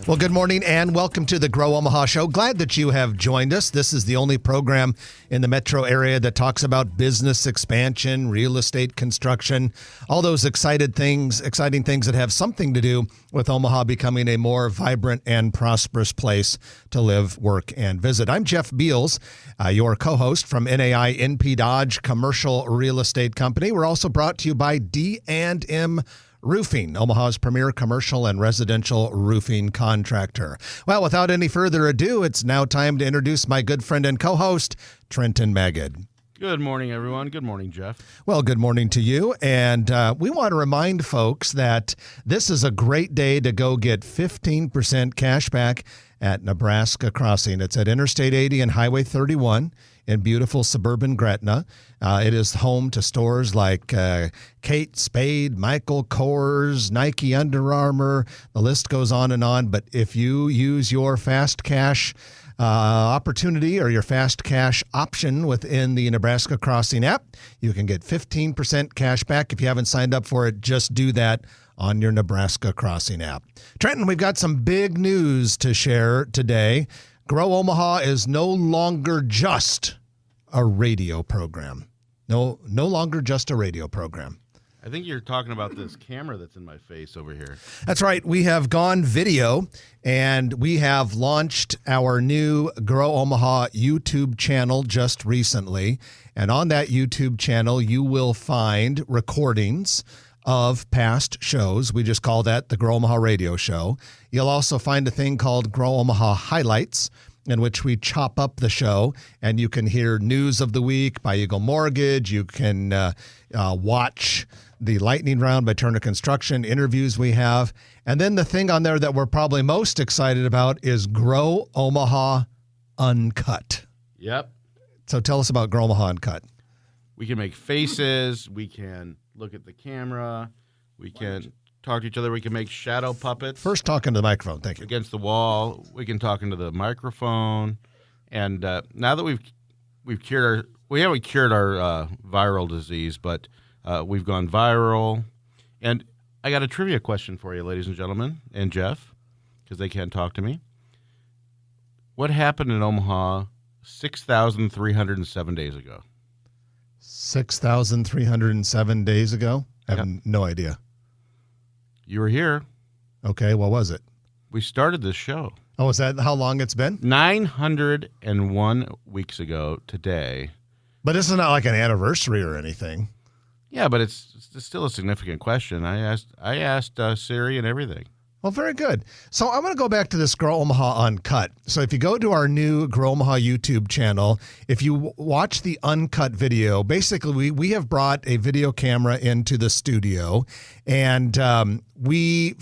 Well, good morning and welcome to the Grow Omaha Show. Glad that you have joined us. This is the only program in the metro area that talks about business expansion, real estate construction, all those exciting things that have something to do with Omaha becoming a more vibrant and prosperous place to live, work, and visit. I'm Jeff Beals, your co-host from NAI NP Dodge Commercial Real Estate Company. We're also brought to you by D&M Roofing, Omaha's premier commercial and residential roofing contractor. Well, without any further ado, it's now time to introduce my good friend and co-host, Trenton Magid. Good morning, everyone. Good morning, Jeff. Well, good morning to you. And we want to remind folks that this is a great day to go get 15% cash back at Nebraska Crossing. It's at Interstate 80 and Highway 31 in beautiful suburban Gretna. It is home to stores like Kate Spade, Michael Kors, Nike, Under Armour. The list goes on and on. But if you use your fast cash opportunity or your fast cash option within the Nebraska Crossing app, you can get 15% cash back. If you haven't signed up for it, just do that on your Nebraska Crossing app. Trenton, we've got some big news to share today. Grow Omaha is no longer just a radio program. No longer just a radio program. I think you're talking about this camera that's in my face over here. That's right. We have gone video, and we have launched our new Grow Omaha YouTube channel just recently. And on that YouTube channel, you will find recordings of past shows. We just call that the Grow Omaha Radio Show. You'll also find a thing called Grow Omaha Highlights, in which we chop up the show, and you can hear news of the week by Eagle Mortgage. You can watch the lightning round by Turner Construction, interviews we have. And then the thing on there that we're probably most excited about is Grow Omaha Uncut. Yep. So tell us about Grow Omaha Uncut. We can make faces. We can look at the camera. We can talk to each other. We can make shadow puppets. First, talk into the microphone. Thank you. Against the wall. We can talk into the microphone. And now that we haven't cured our viral disease, but we've gone viral. And I got a trivia question for you, ladies and gentlemen, and Jeff, because they can't talk to me. What happened in Omaha 6,307 days ago? 6,307 days ago? I have no idea. You were here. Okay, what was it? We started this show. Oh, is that how long it's been? 901 weeks ago today. But this is not like an anniversary or anything. Yeah, but it's still a significant question. I asked Siri and everything. Well, very good. So I'm going to go back to this Grow Omaha Uncut. So if you go to our new Grow Omaha YouTube channel, if you watch the uncut video, basically we have brought a video camera into the studio, and we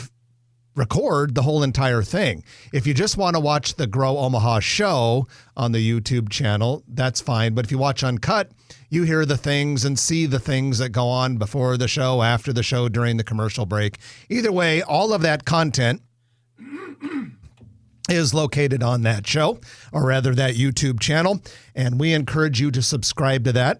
record the whole entire thing. If you just want to watch the Grow Omaha show on the YouTube channel, that's fine. But if you watch Uncut, you hear the things and see the things that go on before the show, after the show, during the commercial break. Either way, all of that content is located on that show, or rather that YouTube channel, and we encourage you to subscribe to that.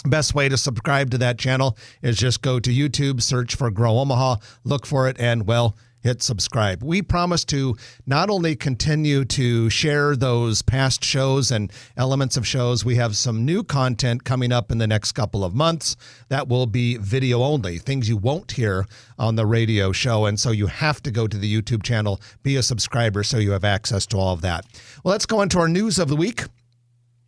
Best way to subscribe to that channel is just go to YouTube, search for Grow Omaha, look for it, and, well, hit subscribe. We promise to not only continue to share those past shows and elements of shows, we have some new content coming up in the next couple of months that will be video only, things you won't hear on the radio show. And so you have to go to the YouTube channel, be a subscriber so you have access to all of that. Well, let's go into our news of the week,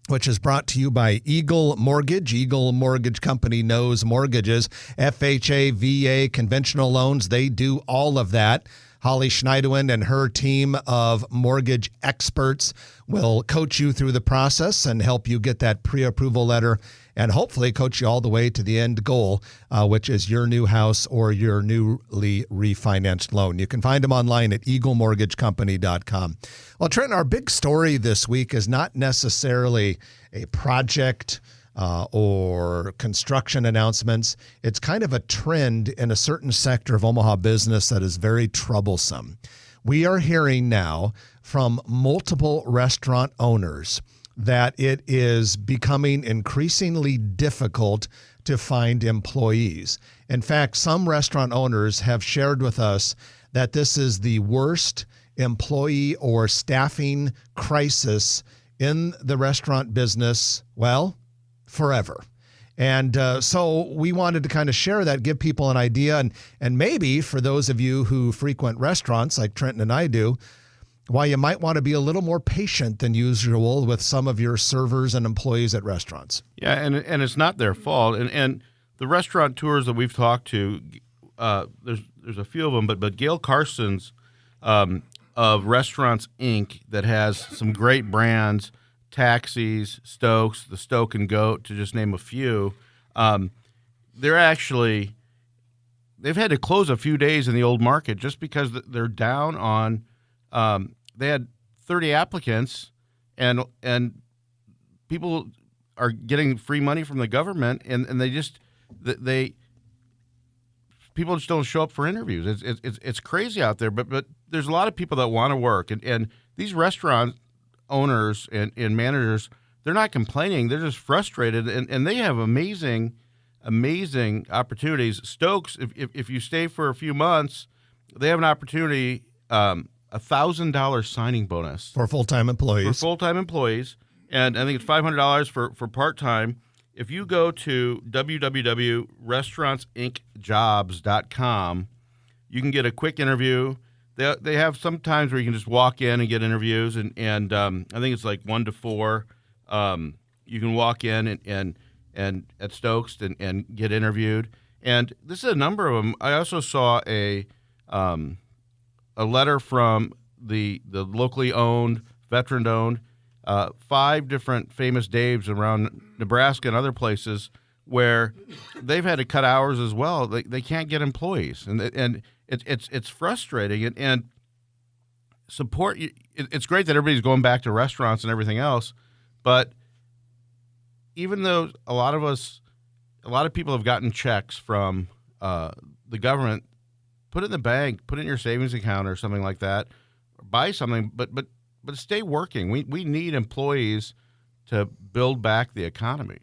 which is brought to you by Eagle Mortgage. Eagle Mortgage Company knows mortgages, FHA, VA, conventional loans. They do all of that. Holly Schneiderwin and her team of mortgage experts will coach you through the process and help you get that pre-approval letter and hopefully coach you all the way to the end goal, which is your new house or your newly refinanced loan. You can find them online at eaglemortgagecompany.com. Well, Trenton, our big story this week is not necessarily a project or construction announcements. It's kind of a trend in a certain sector of Omaha business that is very troublesome. We are hearing now from multiple restaurant owners that it is becoming increasingly difficult to find employees. In fact, some restaurant owners have shared with us that this is the worst employee or staffing crisis in the restaurant business, well, forever. And so we wanted to kind of share that, give people an idea, and maybe for those of you who frequent restaurants like Trenton and I do, why you might want to be a little more patient than usual with some of your servers and employees at restaurants. Yeah, and it's not their fault. And the restaurateurs that we've talked to, there's a few of them, but Gail Carson's of Restaurants Inc. that has some great brands, Taxis, Stokes, the Stoke and Goat, to just name a few. They've had to close a few days in the old market just because they're down on. They had 30 applicants, and people are getting free money from the government, and people just don't show up for interviews. It's crazy out there, but there's a lot of people that want to work, and these restaurant owners and managers, they're not complaining. They're just frustrated, and they have amazing opportunities. Stokes, if you stay for a few months, they have an opportunity, $1,000 signing bonus for full-time employees. And I think it's $500 for part-time. If you go to www.restaurantsinc.jobs.com, you can get a quick interview. They have some times where you can just walk in and get interviews, and I think it's like 1 to 4. You can walk in and at Stokes and get interviewed. And this is a number of them. I also saw a letter from the locally owned, veteran-owned, 5 different famous Daves around Nebraska and other places where they've had to cut hours as well. They can't get employees, and it's frustrating. And support. It's great that everybody's going back to restaurants and everything else, but even though a lot of people have gotten checks from the government, put it in the bank, put it in your savings account or something like that, or buy something, but stay working. We need employees to build back the economy.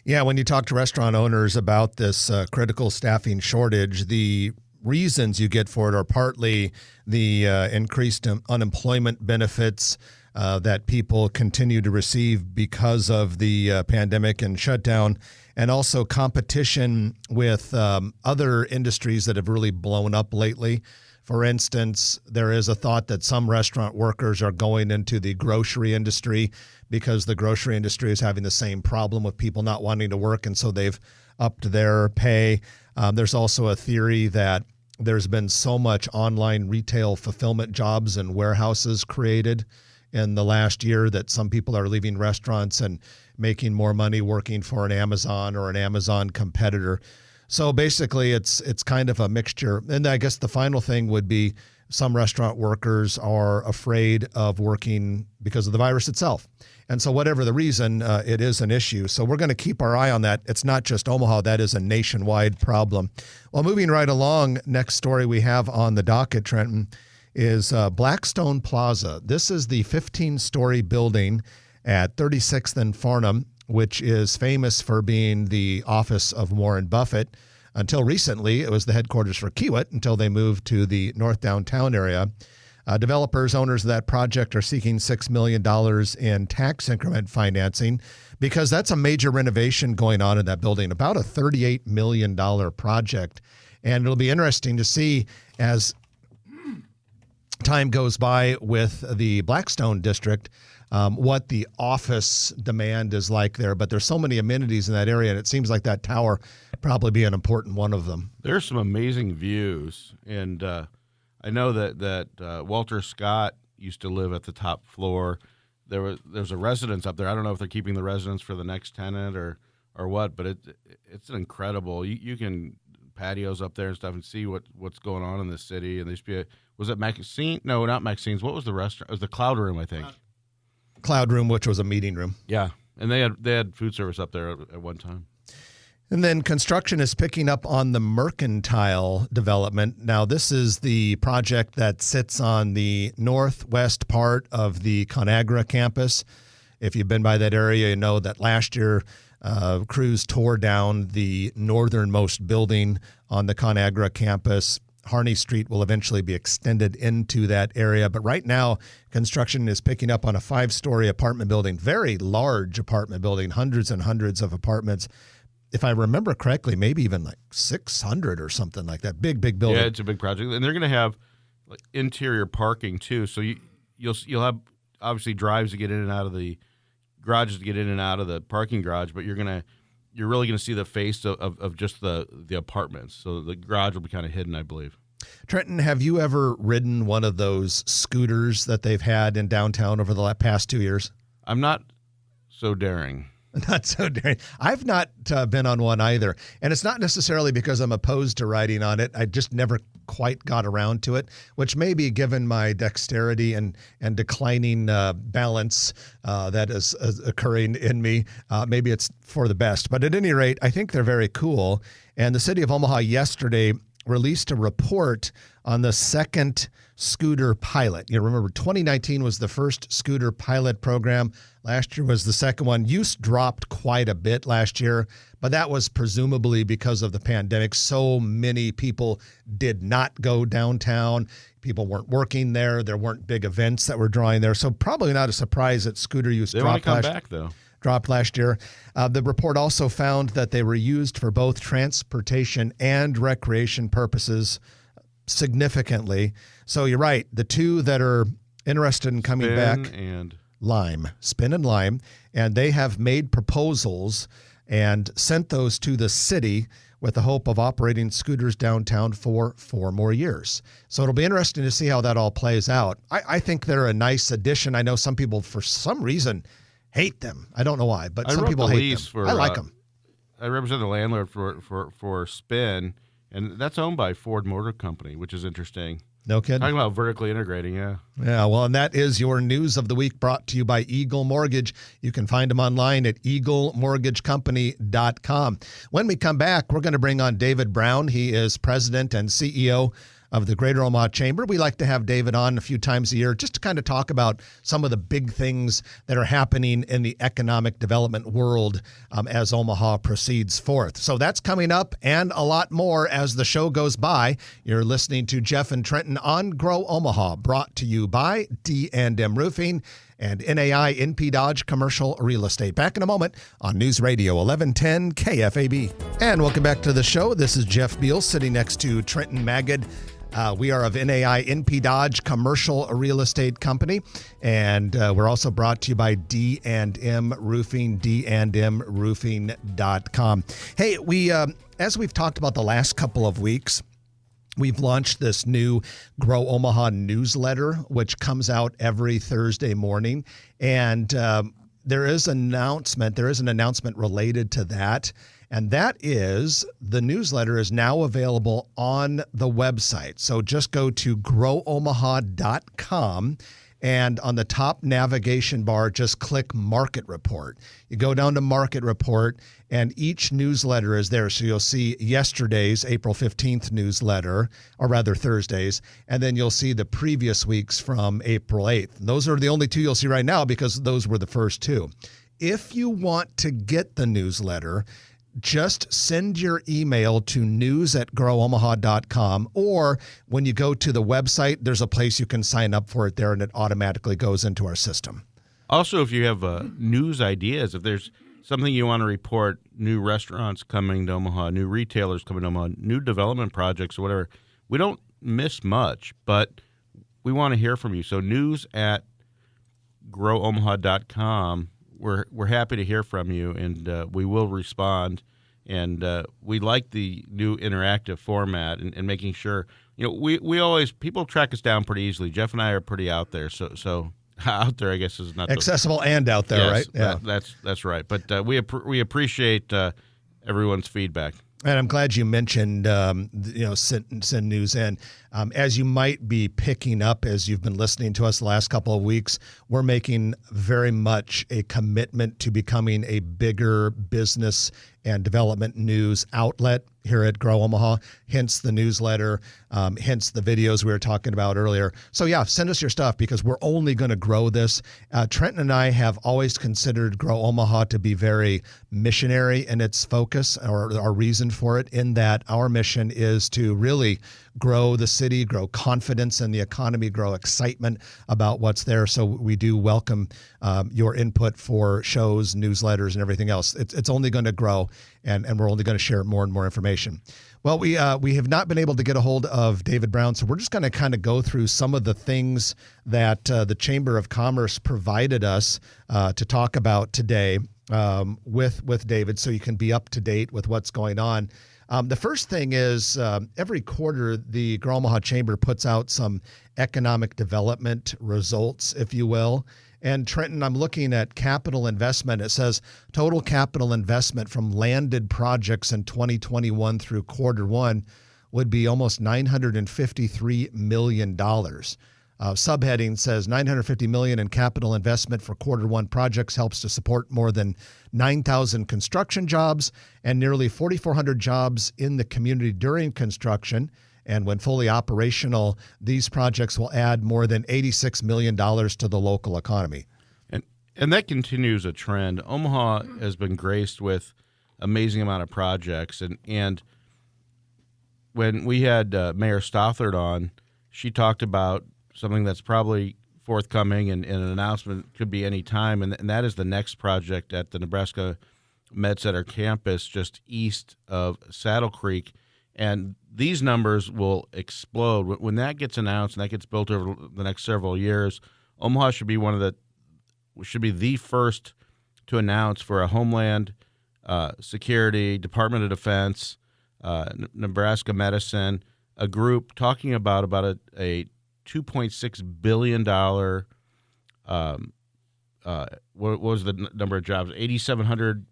Yeah, when you talk to restaurant owners about this critical staffing shortage, the reasons you get for it are partly the increased unemployment benefits that people continue to receive because of the pandemic and shutdown, and also competition with other industries that have really blown up lately. For instance, there is a thought that some restaurant workers are going into the grocery industry because the grocery industry is having the same problem with people not wanting to work, and so they've upped their pay. There's also a theory that there's been so much online retail fulfillment jobs and warehouses created in the last year that some people are leaving restaurants and making more money working for an Amazon or an Amazon competitor. So basically, it's kind of a mixture. And I guess the final thing would be some restaurant workers are afraid of working because of the virus itself. And so whatever the reason, it is an issue. So we're going to keep our eye on that. It's not just Omaha. That is a nationwide problem. Well, moving right along, next story we have on the docket, Trenton, is Blackstone Plaza. This is the 15-story building at 36th and Farnham, which is famous for being the office of Warren Buffett. Until recently, it was the headquarters for Kiewit until they moved to the North Downtown area. Developers, owners of that project are seeking $6 million in tax increment financing because that's a major renovation going on in that building, about a $38 million project. And it'll be interesting to see as time goes by with the Blackstone district, what the office demand is like there. But there's so many amenities in that area, and it seems like that tower probably be an important one of them. There's some amazing views, and I know that Walter Scott used to live at the top floor. There's a residence up there. I don't know if they're keeping the residence for the next tenant or what, but it's an incredible. You can patios up there and stuff and see what's going on in the city. And there used to be was it Maxine? No, not Maxine's. What was the restaurant? It was the Cloud Room, I think. Cloud Room, which was a meeting room. Yeah, and they had food service up there at one time. And then construction is picking up on the Mercantile development. Now, this is the project that sits on the northwest part of the ConAgra campus. If you've been by that area, you know that last year crews tore down the northernmost building on the ConAgra campus. Harney Street will eventually be extended into that area. But right now, construction is picking up on a 5-story apartment building, very large apartment building, hundreds and hundreds of apartments. If I remember correctly, maybe even like 600 or something like that. Big building. Yeah, it's a big project. And they're going to have like interior parking too. So you'll have obviously drives to get in and out of the garages to get in and out of the parking garage, but you're really going to see the face of just the apartments. So the garage will be kind of hidden, I believe. Trenton, have you ever ridden one of those scooters that they've had in downtown over the past 2 years? I'm not so daring. Not so daring. I've not been on one either. And it's not necessarily because I'm opposed to riding on it. I just never quite got around to it, which may be given my dexterity and declining balance that is occurring in me. Maybe it's for the best. But at any rate, I think they're very cool. And the city of Omaha yesterday released a report on the second scooter pilot. You remember 2019 was the first scooter pilot program. Last year was the second one. Use dropped quite a bit last year, but that was presumably because of the pandemic. So many people did not go downtown. People weren't working there. There weren't big events that were drawing there. So probably not a surprise that scooter use They dropped want to come back, though. Dropped last year. The report also found that they were used for both transportation and recreation purposes significantly. So you're right. The two that are interested in coming back, Spin and Lime, and they have made proposals and sent those to the city with the hope of operating scooters downtown for 4 more years. So it'll be interesting to see how that all plays out. I think they're a nice addition. I know some people, for some reason, hate them. I don't know why, but some people hate them. I like them. I represent the landlord for Spin, and that's owned by Ford Motor Company, which is interesting. No kidding. Talking about vertically integrating, yeah. Yeah, well, and that is your news of the week brought to you by Eagle Mortgage. You can find them online at eaglemortgagecompany.com. When we come back, we're going to bring on David Brown. He is president and CEO of the Greater Omaha Chamber. We like to have David on a few times a year just to kind of talk about some of the big things that are happening in the economic development world as Omaha proceeds forth. So that's coming up and a lot more as the show goes by. You're listening to Jeff and Trenton on Grow Omaha, brought to you by D&M Roofing and NAI NP Dodge Commercial Real Estate. Back in a moment on News Radio 1110 KFAB. And welcome back to the show. This is Jeff Beal sitting next to Trenton Magid. We are of NAI NP Dodge Commercial Real Estate Company, and we're also brought to you by D&M Roofing, dndmroofing.com. Hey, as we've talked about the last couple of weeks, we've launched this new Grow Omaha newsletter, which comes out every Thursday morning, and there is an announcement related to that. And that is the newsletter is now available on the website. So just go to growomaha.com, and on the top navigation bar, just click Market Report. You go down to Market Report, and each newsletter is there. So you'll see yesterday's April 15th newsletter, or rather Thursday's, and then you'll see the previous weeks from April 8th. And those are the only two you'll see right now because those were the first two. If you want to get the newsletter, just send your email to news@growomaha.com, or when you go to the website, there's a place you can sign up for it there, and it automatically goes into our system. Also, if you have news ideas, if there's something you want to report, new restaurants coming to Omaha, new retailers coming to Omaha, new development projects or whatever, we don't miss much, but we want to hear from you. So news@growomaha.com. We're happy to hear from you, and we will respond. And we like the new interactive format and making sure, we always, people track us down pretty easily. Jeff and I are pretty out there, so out there, I guess, is not accessible and out there, yes, right? Yeah, that's right. But we appreciate everyone's feedback. And I'm glad you mentioned, send news in. As you might be picking up as you've been listening to us the last couple of weeks, we're making very much a commitment to becoming a bigger business and development news outlet here at Grow Omaha, hence the newsletter, hence the videos we were talking about earlier. So yeah, send us your stuff because we're only going to grow this. Trenton and I have always considered Grow Omaha to be very missionary in its focus, or our reason for it, in that our mission is to really grow the city, grow confidence in the economy, grow excitement about what's there. So we do welcome your input for shows, newsletters, and everything else. It's only going to grow, and we're only going to share more and more information. Well, we have not been able to get a hold of David Brown, so we're just going to kind of go through some of the things that the Chamber of Commerce provided us to talk about today with David, so you can be up to date with what's going on. The first thing is every quarter the Greater Omaha Chamber puts out some economic development results, if you will. And Trenton, I'm looking at capital investment. It says total capital investment from landed projects in 2021 through quarter one would be almost $953 million. Subheading says $950 million in capital investment for quarter one projects helps to support more than 9,000 construction jobs and nearly 4,400 jobs in the community during construction. And when fully operational, these projects will add more than $86 million to the local economy. And that continues a trend. Omaha has been graced with amazing amount of projects. And when we had Mayor Stothard on, she talked about something that's probably forthcoming and an announcement could be any time, and that is the next project at the Nebraska Med Center campus just east of Saddle Creek. And these numbers will explode. When that gets announced and that gets built over the next several years, Omaha should be the first to announce for a Homeland Security, Department of Defense, Nebraska Medicine, a group talking about a $2.6 billion, what was the number of jobs? 8,700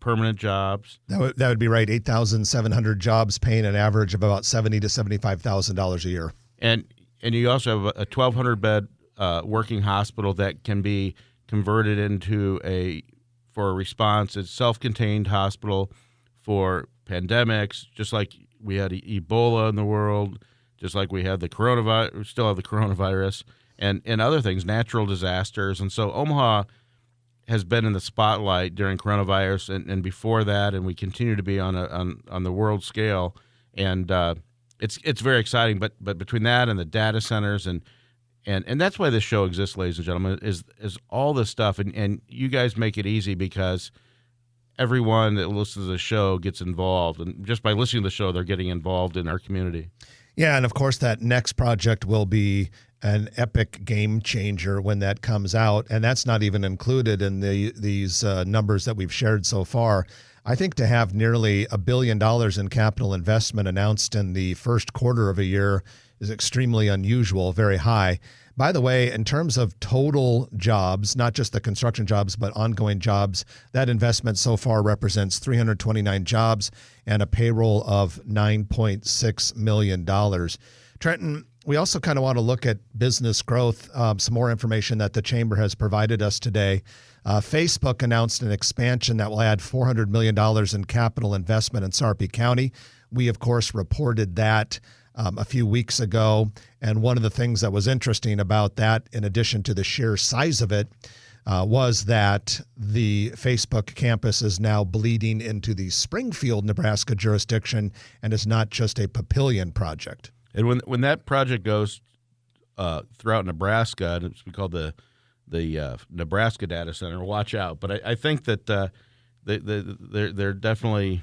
permanent jobs. That would be right. 8,700 jobs, paying an average of about $70,000 to $75,000 a year. And you also have a 1,200 bed working hospital that can be converted into for a response. It's self-contained hospital for pandemics, just like we had Ebola in the world, just like we had the coronavirus, we still have the coronavirus, and other things, natural disasters. And so Omaha has been in the spotlight during coronavirus and before that, and we continue to be on the world scale. And it's very exciting. But between that and the data centers and that's why this show exists, ladies and gentlemen, is all this stuff. And you guys make it easy because everyone that listens to the show gets involved. And just by listening to the show, they're getting involved in our community. Yeah, and of course that next project will be an epic game changer when that comes out, and that's not even included in these numbers that we've shared so far. I think to have nearly $1 billion in capital investment announced in the first quarter of a year is extremely unusual, very high. By the way, in terms of total jobs, not just the construction jobs, but ongoing jobs, that investment so far represents 329 jobs and a payroll of $9.6 million. Trenton, we also kind of want to look at business growth, some more information that the Chamber has provided us today. Facebook announced an expansion that will add $400 million in capital investment in Sarpy County. We, of course, reported that a few weeks ago. And one of the things that was interesting about that, in addition to the sheer size of it, was that the Facebook campus is now bleeding into the Springfield, Nebraska jurisdiction and is not just a Papillion project. And when that project goes throughout Nebraska, and it's called the Nebraska Data Center, watch out. But I think that they're definitely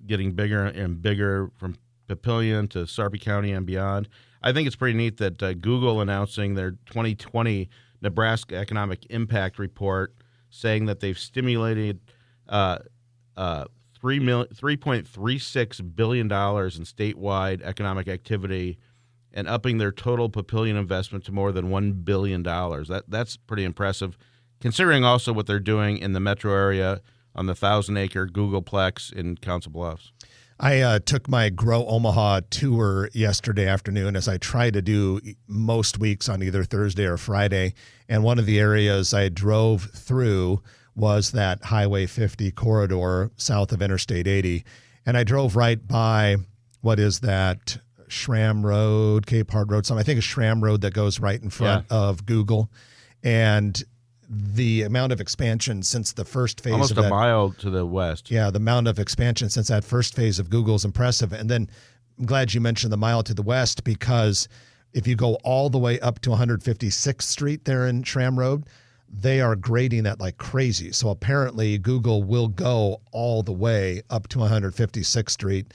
getting bigger and bigger from Papillion to Sarpy County and beyond. I think it's pretty neat that Google announcing their 2020 Nebraska Economic Impact Report, saying that they've stimulated $3.36 billion in statewide economic activity and upping their total Papillion investment to more than $1 billion. That's pretty impressive, considering also what they're doing in the metro area on the 1,000-acre Googleplex in Council Bluffs. I took my Grow Omaha tour yesterday afternoon, as I try to do most weeks on either Thursday or Friday. And one of the areas I drove through was that Highway 50 corridor south of Interstate 80. And I drove right by, what is that, Schramm Road, Cape Hard Road, something. I think it's Schramm Road that goes right in front of Google. And the amount of expansion since the first phase almost of that, a mile to the west. Yeah, the amount of expansion since that first phase of Google is impressive. And then I'm glad you mentioned the mile to the west, because if you go all the way up to 156th Street there in Schramm Road, they are grading that like crazy. So apparently Google will go all the way up to 156th Street.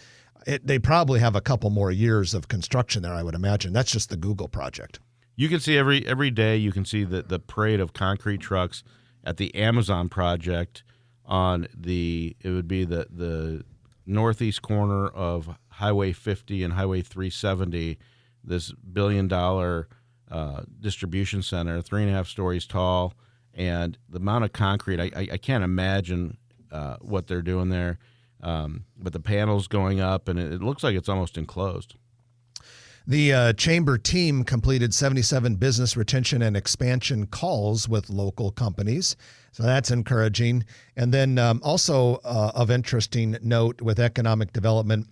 They probably have a couple more years of construction there, I would imagine. That's just the Google project. You can see every day, you can see the parade of concrete trucks at the Amazon project on it would be the northeast corner of Highway 50 and Highway 370, this $1 billion distribution center, 3.5 stories tall. And the amount of concrete, I can't imagine what they're doing there. But the panels going up, and it looks like it's almost enclosed. The chamber team completed 77 business retention and expansion calls with local companies. So that's encouraging. And then also of interesting note with economic development,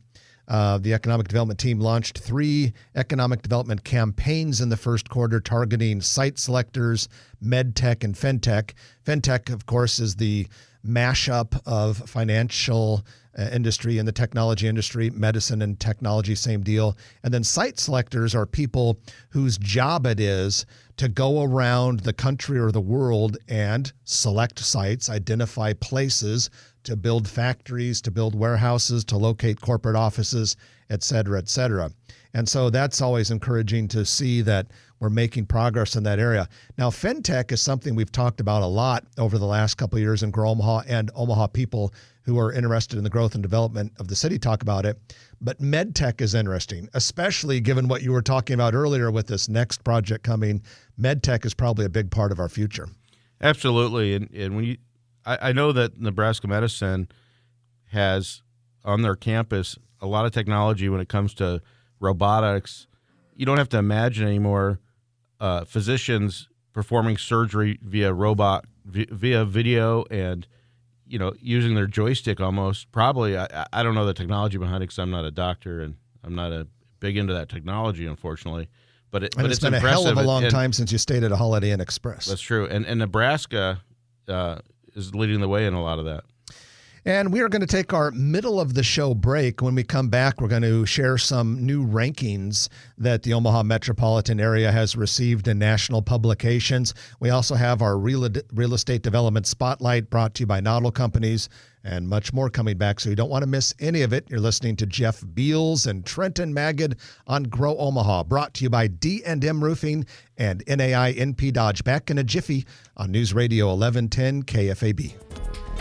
the economic development team launched 3 economic development campaigns in the first quarter targeting site selectors, medtech, and fintech. Fintech, of course, is the mashup of financial industry and the technology industry. Medicine and technology, same deal. And then site selectors are people whose job it is to go around the country or the world and select sites, identify places to build factories, to build warehouses, to locate corporate offices, et cetera, et cetera. And so that's always encouraging to see that we're making progress in that area. Now, fintech is something we've talked about a lot over the last couple of years in Grow Omaha, and Omaha people who are interested in the growth and development of the city talk about it. But medtech is interesting, especially given what you were talking about earlier with this next project coming. Medtech is probably a big part of our future. Absolutely. And when I know that Nebraska Medicine has on their campus a lot of technology when it comes to robotics. You don't have to imagine anymore physicians performing surgery via via video and, using their joystick almost. Probably, I don't know the technology behind it because I'm not a doctor and I'm not big into that technology, unfortunately. But it's been impressive. A hell of a long time since you stayed at a Holiday Inn Express. That's true. And Nebraska is leading the way in a lot of that. And we are going to take our middle of the show break. When we come back, we're going to share some new rankings that the Omaha metropolitan area has received in national publications. We also have our real estate development spotlight brought to you by Noddle Companies and much more coming back. So you don't want to miss any of it. You're listening to Jeff Beals and Trenton Magid on Grow Omaha, brought to you by D&M Roofing and NAI NP Dodge. Back in a jiffy on News Radio 1110 KFAB.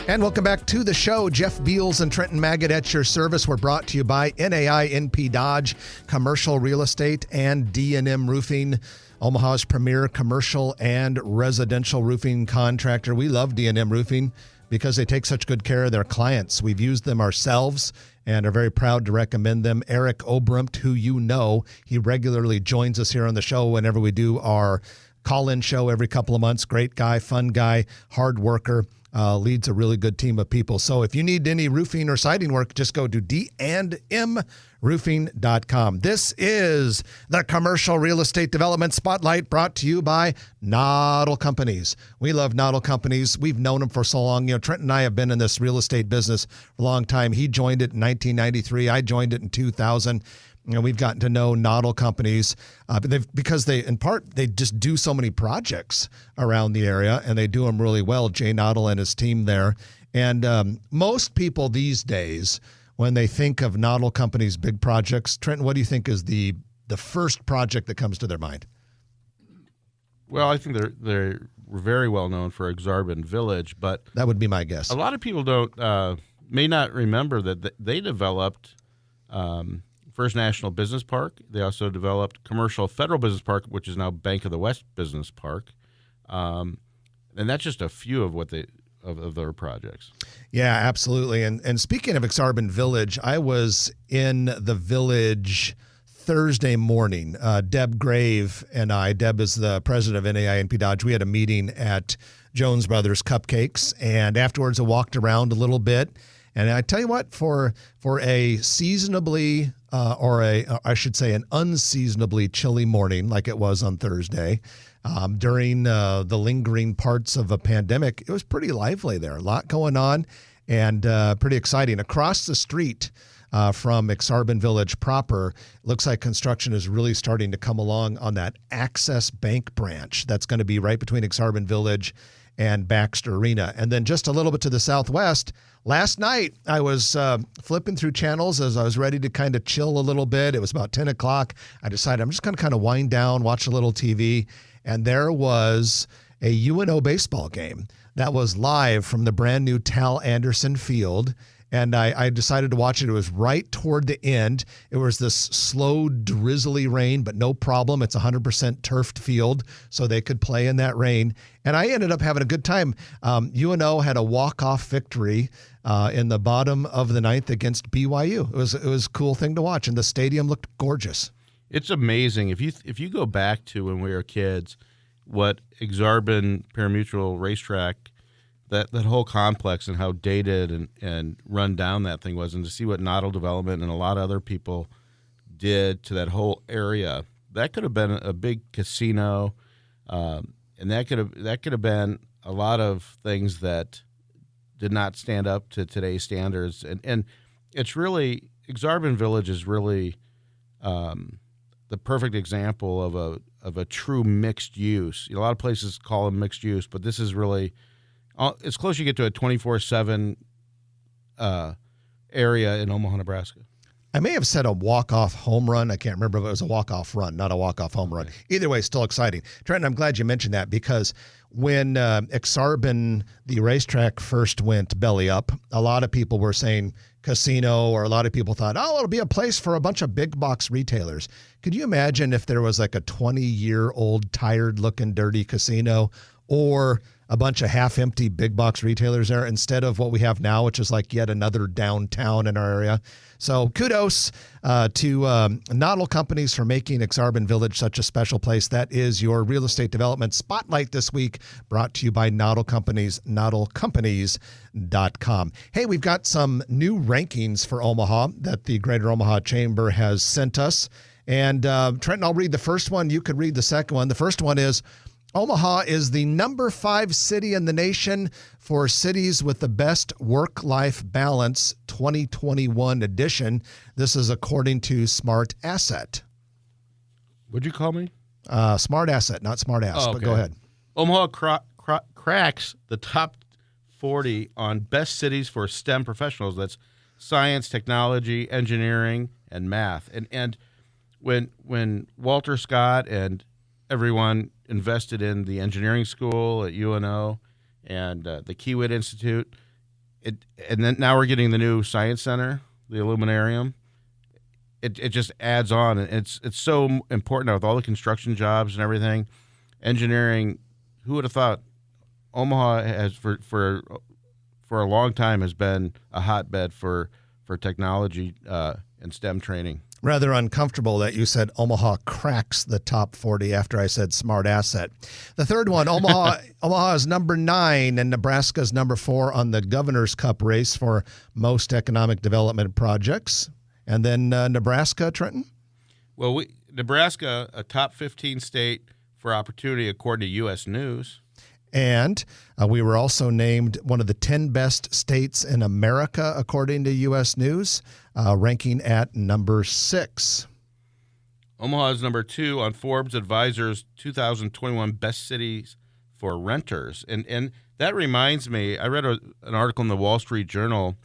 And welcome back to the show. Jeff Beals and Trenton Magid at your service. We're brought to you by NAI NP Dodge, Commercial Real Estate, and D&M Roofing, Omaha's premier commercial and residential roofing contractor. We love D&M Roofing because they take such good care of their clients. We've used them ourselves and are very proud to recommend them. Eric Obrumt, who he regularly joins us here on the show whenever we do our call-in show every couple of months. Great guy, fun guy, hard worker. Leads a really good team of people. So if you need any roofing or siding work, just go to D&Mroofing.com. This is the Commercial Real Estate Development Spotlight, brought to you by Noddle Companies. We love Noddle Companies. We've known them for so long. Trent and I have been in this real estate business for a long time. He joined it in 1993. I joined it in 2000. We've gotten to know Noddle Companies because they just do so many projects around the area, and they do them really well. Jay Noddle and his team there. And most people these days, when they think of Noddle Companies' big projects, Trenton, what do you think is the first project that comes to their mind? Well, I think they're very well known for Exarban Village, but that would be my guess. A lot of people may not remember that they developed First National Business Park. They also developed Commercial Federal Business Park, which is now Bank of the West Business Park, and that's just a few of of their projects. Yeah, absolutely. And speaking of Exarban Village, I was in the village Thursday morning. Deb Grave and I, Deb is the president of NAI NP Dodge, we had a meeting at Jones Brothers Cupcakes, and afterwards I walked around a little bit. And I tell you what, for a seasonably, I should say an unseasonably chilly morning like it was on Thursday, during the lingering parts of a pandemic, it was pretty lively there. A lot going on and pretty exciting. Across the street from Exarban Village proper. Looks like construction is really starting to come along on that Access Bank branch that's going to be right between Exarban Village and Baxter Arena. And then just a little bit to the southwest, last night I was flipping through channels as I was ready to kind of chill a little bit. It was about 10 o'clock. I decided I'm just going to kind of wind down, watch a little TV. And there was a UNO baseball game that was live from the brand new Tal Anderson Field. And I decided to watch it. It was right toward the end. It was this slow, drizzly rain, but no problem. It's 100% turfed field, so they could play in that rain. And I ended up having a good time. UNO had a walk-off victory in the bottom of the ninth against BYU. It was a cool thing to watch, and the stadium looked gorgeous. It's amazing. If you go back to when we were kids, what Exarban Parimutuel Racetrack, that whole complex and how dated and run down that thing was, and to see what Noddle Development and a lot of other people did to that whole area, that could have been a big casino, and that could have been a lot of things that did not stand up to today's standards. And it's really, Exarban Village is really the perfect example of a true mixed use. A lot of places call them mixed use, but this is really, it's close you get to a 24/7 area in Omaha, Nebraska. I may have said a walk-off home run. I can't remember if it was a walk-off run, not a walk-off home run. Either way, still exciting. Trenton, I'm glad you mentioned that because when Exarban, the racetrack, first went belly up, a lot of people were saying casino, or a lot of people thought, oh, it'll be a place for a bunch of big box retailers. Could you imagine if there was like a 20-year-old, tired-looking, dirty casino, or a bunch of half-empty big box retailers there instead of what we have now, which is like yet another downtown in our area? So kudos to Noddle Companies for making Exarban Village such a special place. That is your real estate development spotlight this week, brought to you by Noddle Companies, noddlecompanies.com. Hey, we've got some new rankings for Omaha that the Greater Omaha Chamber has sent us. And Trenton, I'll read the first one. You could read the second one. The first one is, Omaha is the number 5 city in the nation for cities with the best work-life balance 2021 edition. This is according to Smart Asset. What'd you call me? Smart Asset, not Smart Ass, but go ahead. Omaha cracks the top 40 on best cities for STEM professionals. That's science, technology, engineering, and math. And when Walter Scott and everyone invested in the engineering school at UNO and the Kiewit Institute, and then now we're getting the new science center, the Illuminarium. It just adds on, and it's so important now with all the construction jobs and everything. Engineering, who would have thought? Omaha has for a long time has been a hotbed for technology and STEM training. Rather uncomfortable that you said Omaha cracks the top 40 after I said Smart Asset. The third one, Omaha is number 9 and Nebraska is number 4 on the Governor's Cup race for most economic development projects. And then Nebraska, Trenton? Well, Nebraska, a top 15 state for opportunity according to U.S. News. And we were also named one of the 10 best states in America, according to U.S. News, ranking at number 6. Omaha is number 2 on Forbes Advisor's 2021 Best Cities for Renters. And that reminds me, I read an article in the Wall Street Journal.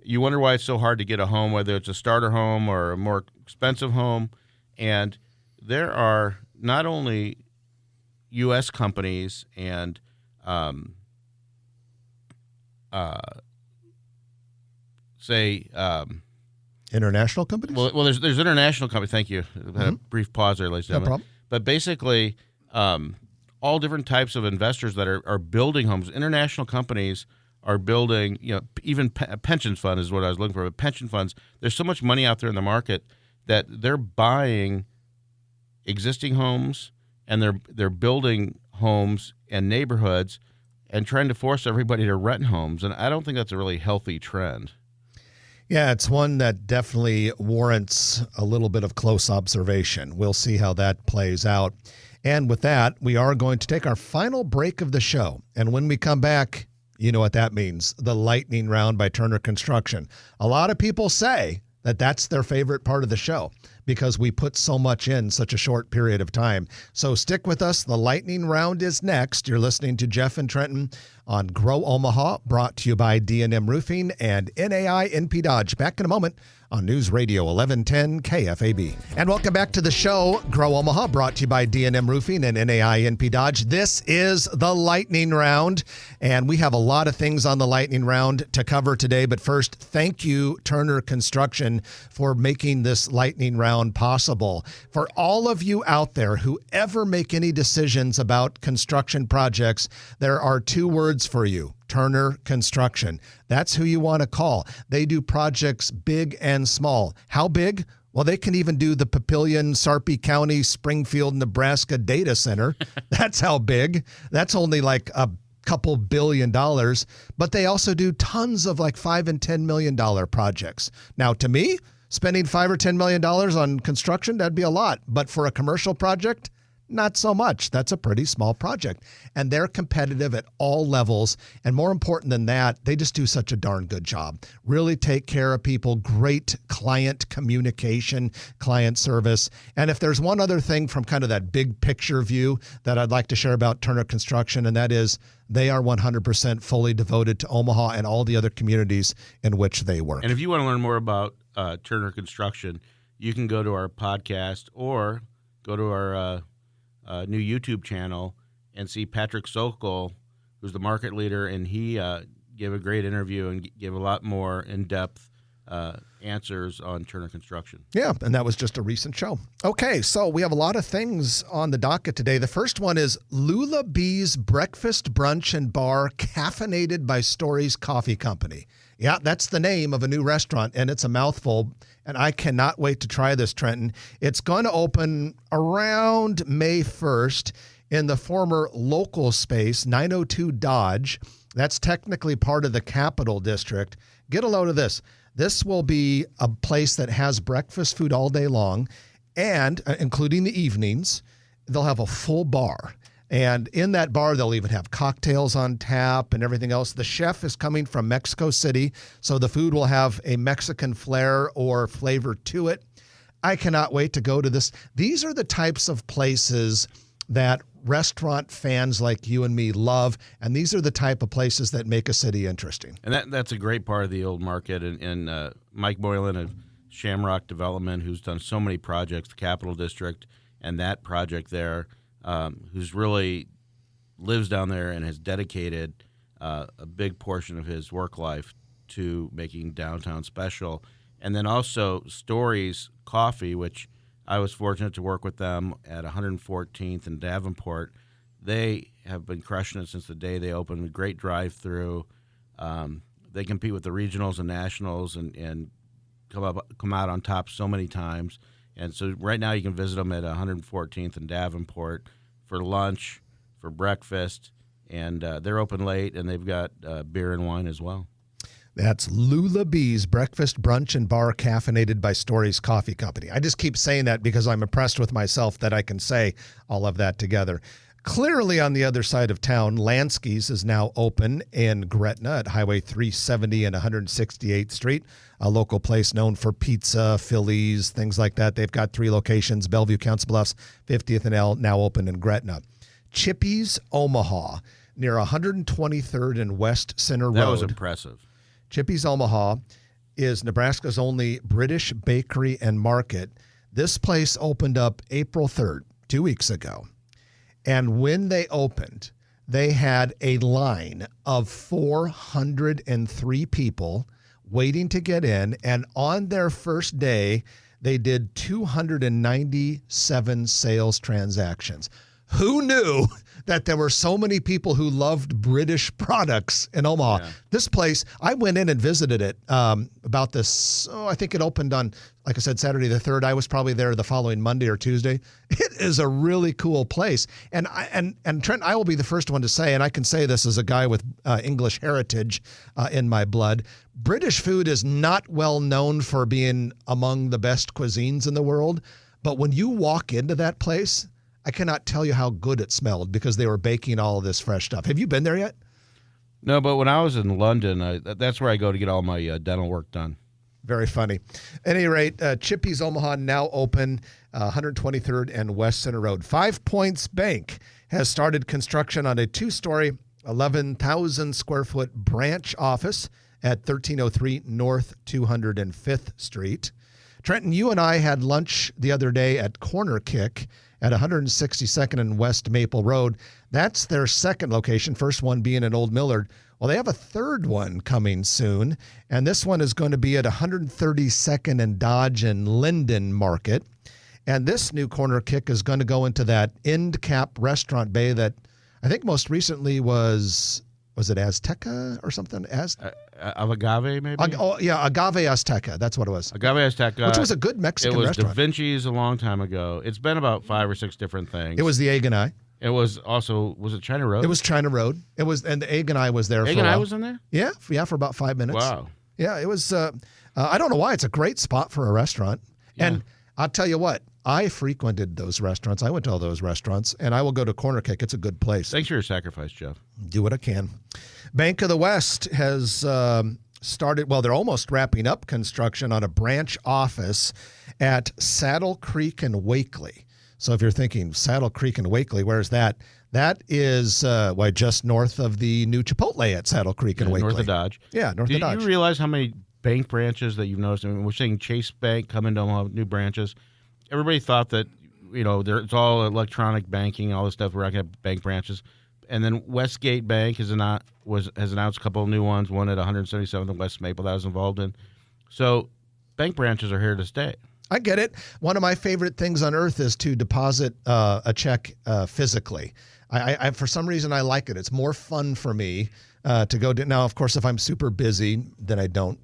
You wonder why it's so hard to get a home, whether it's a starter home or a more expensive home. And there are not only U.S. companies and international companies? Well, there's international companies. Thank you. A brief pause there, ladies and gentlemen. No problem. But basically, all different types of investors that are building homes. International companies are building, even pension fund is what I was looking for. But pension funds, there's so much money out there in the market that they're buying existing homes and they're building homes and neighborhoods and trying to force everybody to rent homes. And I don't think that's a really healthy trend. Yeah, it's one that definitely warrants a little bit of close observation. We'll see how that plays out. And with that, we are going to take our final break of the show. And when we come back, you know what that means, the lightning round by Turner Construction. A lot of people say that's their favorite part of the show because we put so much in such a short period of time. So stick with us. The lightning round is next. You're listening to Jeff and Trenton on Grow Omaha, brought to you by D&M Roofing and NAI NP Dodge. Back in a moment on News Radio 1110 KFAB. And welcome back to the show, Grow Omaha, brought to you by D&M Roofing and NAI NP Dodge. This is the lightning round, and we have a lot of things on the lightning round to cover today. But first, thank you, Turner Construction, for making this lightning round possible. For all of you out there who ever make any decisions about construction projects, there are two words for you: Turner Construction. That's who you want to call. They do projects big and small. How big? Well, they can even do the Papillion, Sarpy County, Springfield, Nebraska data center. That's how big. That's only like a couple $1 billion, but they also do tons of like $5 and $10 million projects. Now, to me, spending $5 or $10 million on construction, that'd be a lot. But for a commercial project, not so much. That's a pretty small project. And they're competitive at all levels. And more important than that, they just do such a darn good job. Really take care of people. Great client communication, client service. And if there's one other thing from kind of that big picture view that I'd like to share about Turner Construction, and that is they are 100% fully devoted to Omaha and all the other communities in which they work. And if you want to learn more about Turner Construction, you can go to our podcast or go to our new YouTube channel and see Patrick Sokol, who's the market leader, and he gave a great interview and gave a lot more in-depth answers on Turner Construction. Yeah, and that was just a recent show. Okay, so we have a lot of things on the docket today. The first one is Lula Bee's Breakfast, Brunch, and Bar, caffeinated by Stories Coffee Company. Yeah, that's the name of a new restaurant, and it's a mouthful, and I cannot wait to try this, Trenton. It's going to open around May 1st in the former local space, 902 Dodge. That's technically part of the Capital District. Get a load of this. This will be a place that has breakfast food all day long, and including the evenings, they'll have a full bar. And in that bar, they'll even have cocktails on tap and everything else. The chef is coming from Mexico City, so the food will have a Mexican flair or flavor to it. I cannot wait to go to this. These are the types of places that restaurant fans like you and me love, and these are the type of places that make a city interesting. And that's a great part of the old market. And Mike Boylan of Shamrock Development, who's done so many projects, the Capital District, and that project there, who's really lives down there and has dedicated a big portion of his work life to making downtown special. And then also Stories Coffee, which I was fortunate to work with them at 114th and Davenport. They have been crushing it since the day they opened. A great drive-through. They compete with the regionals and nationals and come out on top so many times. And so right now you can visit them at 114th and Davenport for lunch, for breakfast, and they're open late, and they've got beer and wine as well. That's Lula Bee's Breakfast, Brunch, and Bar, caffeinated by Stories Coffee Company. I just keep saying that because I'm impressed with myself that I can say all of that together. Clearly on the other side of town, Lansky's is now open in Gretna at Highway 370 and 168th Street, a local place known for pizza, Phillies, things like that. They've got 3 locations, Bellevue, Council Bluffs, 50th and L, now open in Gretna. Chippy's Omaha, near 123rd and West Center Road. That was impressive. Chippy's Omaha is Nebraska's only British bakery and market. This place opened up April 3rd, 2 weeks ago. And when they opened, they had a line of 403 people waiting to get in. And on their first day, they did 297 sales transactions. Who knew that there were so many people who loved British products in Omaha? Yeah. This place, I went in and visited it about this, I think it opened on, like I said, Saturday the 3rd. I was probably there the following Monday or Tuesday. It is a really cool place. And Trent, I will be the first one to say, and I can say this as a guy with English heritage in my blood, British food is not well known for being among the best cuisines in the world. But when you walk into that place, I cannot tell you how good it smelled because they were baking all of this fresh stuff. Have you been there yet? No, but when I was in London, that's where I go to get all my dental work done. Very funny. At any rate, Chippy's Omaha now open, 123rd and West Center Road. 5 Points Bank has started construction on a 2-story, 11,000 square foot branch office at 1303 North 205th Street. Trenton, you and I had lunch the other day at Corner Kick at 162nd and West Maple Road. That's their second location, first one being in Old Millard. Well, they have a third one coming soon, and this one is going to be at 132nd and Dodge and Linden Market. And this new Corner Kick is going to go into that end cap restaurant bay that I think most recently was it Azteca or something? Of Agave, maybe? Agave Azteca. That's what it was. Agave Azteca. Which was a good Mexican restaurant. It was Da Vinci's a long time ago. It's been about 5 or 6 different things. It was the Egg and I. It was also, was it China Road? It was China Road. It was, and the Egg and I was there for a while. Egg and I was in there? Yeah, for about 5 minutes. Wow. Yeah, it was, I don't know why. It's a great spot for a restaurant. Yeah. And I'll tell you what, I frequented those restaurants. I went to all those restaurants, and I will go to Corner Kick. It's a good place. Thanks for your sacrifice, Jeff. Do what I can. Bank of the West has started, well, they're almost wrapping up construction on a branch office at Saddle Creek and Wakely. So if you're thinking Saddle Creek and Wakely, where's that? That is just north of the new Chipotle at Saddle Creek and Wakely. North of Dodge. Yeah, north of Dodge. Did you realize how many bank branches that you've noticed? I mean, we're saying Chase Bank coming to Omaha, new branches. Everybody thought that, it's all electronic banking, all this stuff. We're not going to have bank branches. And then Westgate Bank has announced a couple of new ones, one at 177th and West Maple that I was involved in. So bank branches are here to stay. I get it. One of my favorite things on earth is to deposit a check physically. I for some reason, I like it. It's more fun for me to go to. Now, of course, if I'm super busy, then I don't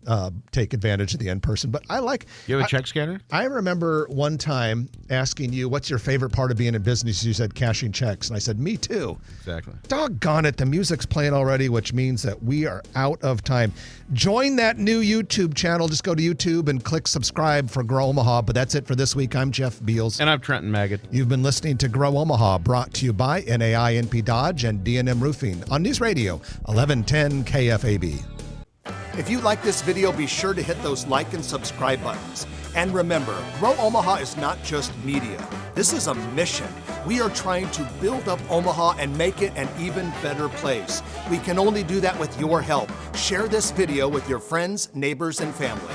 take advantage of the in-person. But I like. You have a check scanner? I remember one time asking you, what's your favorite part of being in business? You said cashing checks. And I said, me too. Exactly. Doggone it. The music's playing already, which means that we are out of time. Join that new YouTube channel. Just go to YouTube and click subscribe for Grow Omaha. But that's it for this week. I'm Jeff Beals. And I'm Trenton Magid. You've been listening to Grow Omaha, brought to you by NAI, NP Dodge, and D&M Roofing on News Radio 1110 KFAB. If you like this video, be sure to hit those like and subscribe buttons. And remember, Grow Omaha is not just media. This is a mission. We are trying to build up Omaha and make it an even better place. We can only do that with your help. Share this video with your friends, neighbors, and family.